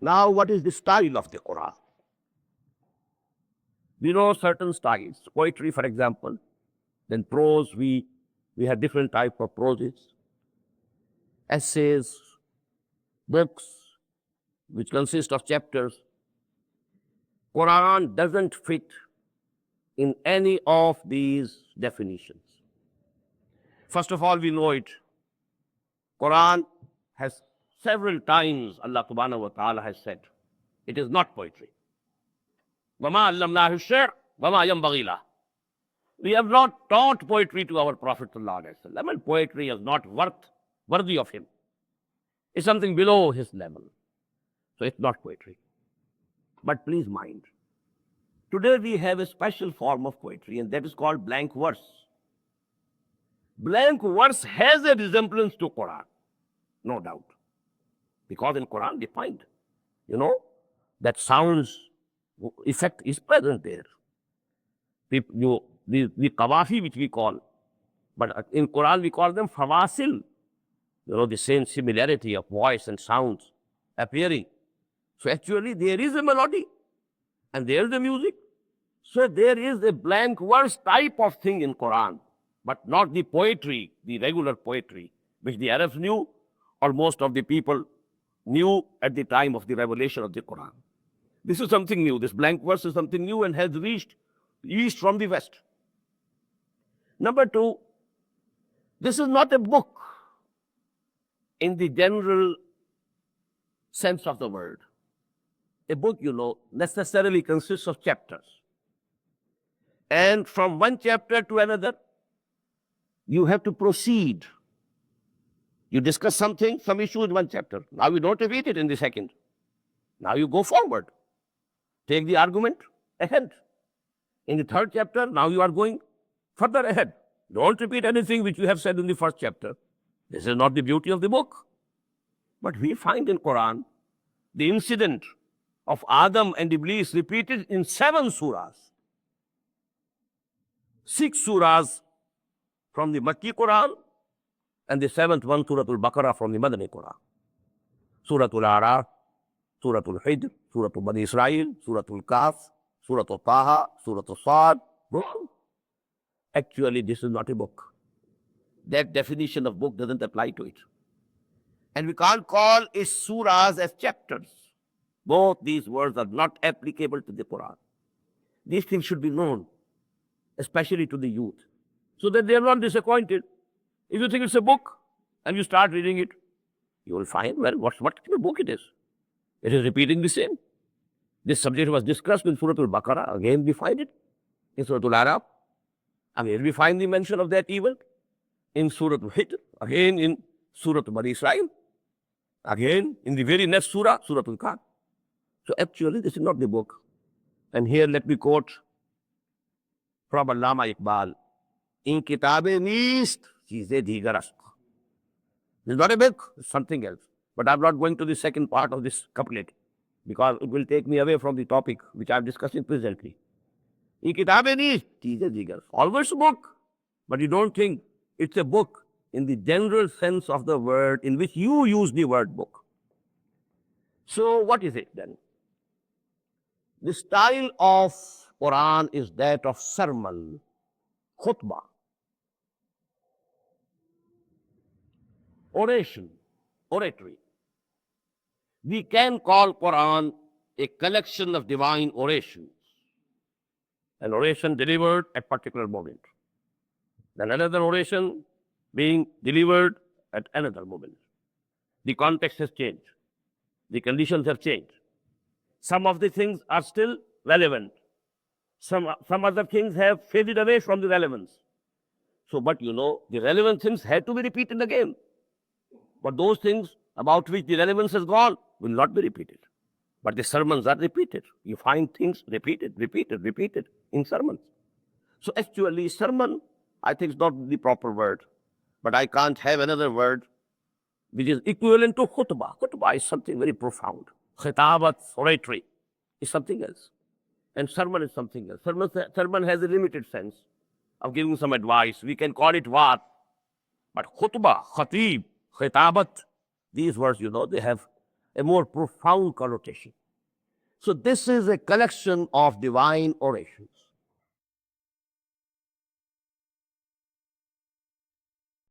Now, what is the style of the Quran? We know certain styles. Poetry, for example. Then prose, we have different type of proses. Essays, books, which consist of chapters. Quran doesn't fit in any of these definitions. First of all, we know it. Quran has several times Allah subhanahu wa ta'ala has said, it is not poetry. وَمَا عَلَّمْنَاهُ الشِّعْرَ وَمَا يَنبَغِي لَهُ. We have not taught poetry to our Prophet sallallahu alaihi wasallam, and poetry is not worthy of him. It's something below his level. So it's not poetry. But please mind, today we have a special form of poetry, and that is called blank verse. Blank verse has a resemblance to Quran, no doubt. Because in Quran they find, that sounds effect is present there. The qawafi which we call, but in Quran we call them fawasil. The same similarity of voice and sounds appearing. So actually there is a melody and there is the music. So there is a blank verse type of thing in Quran, but not the poetry, the regular poetry, which the Arabs knew or most of the people knew at the time of the revelation of the Quran. This is something new. This blank verse is something new and has reached east from the west. Number two, this is not a book in the general sense of the word. A book, necessarily consists of chapters. And from one chapter to another, you have to proceed. You discuss something, some issue in one chapter. Now you don't repeat it in the second. Now you go forward. Take the argument ahead. In the third chapter, now you are going further ahead. Don't repeat anything which you have said in the first chapter. This is not the beauty of the book. But we find in Quran the incident of Adam and Iblis repeated in 7 surahs. 6 surahs from the Makki Quran and the 7th one, Suratul Baqarah, from the MNE Quran. Suratul Araf, Suratul Hijr, Suratul Bani Israel, Suratul Kaf, Suratul Taha, Suratul Sad. Actually, this is not a book. That definition of book doesn't apply to it. And we can't call it surahs as chapters. Both these words are not applicable to the Quran. These things should be known, especially to the youth, so that they are not disappointed. If you think it's a book and you start reading it, you will find, well, what kind of book it is? It is repeating the same. This subject was discussed in Surah Al-Baqarah. Again, we find it in Surah Al-Araf. Again, we find the mention of that evil in Surah Al-Hijr. Again, in Surah Bani Israel. Again, in the very next surah, Surah Al-Kaf. So actually, this is not the book. And here, let me quote from Allama Iqbal. In kitabe neest, cheeze digar ast. This is not a book, it's something else. But I'm not going to the second part of this couplet because it will take me away from the topic which I'm discussing presently. In kitabe neest, cheeze digar. Always a book, but you don't think it's a book in the general sense of the word in which you use the word book. So what is it then? The style of Quran is that of sermon, khutbah, oration, oratory. We can call Quran a collection of divine orations, an oration delivered at a particular moment, then another oration being delivered at another moment. The context has changed. The conditions have changed. Some of the things are still relevant. Some other things have faded away from the relevance. So, but the relevant things had to be repeated again. But those things about which the relevance has gone will not be repeated. But the sermons are repeated. You find things repeated in sermons. So actually, sermon, I think, is not the proper word. But I can't have another word which is equivalent to khutbah. Khutbah is something very profound. Khitabat, oratory, is something else. And sermon is something else. Sermon has a limited sense of giving some advice. We can call it what? But khutbah, khatib, khitabat, these words, they have a more profound connotation. So this is a collection of divine orations.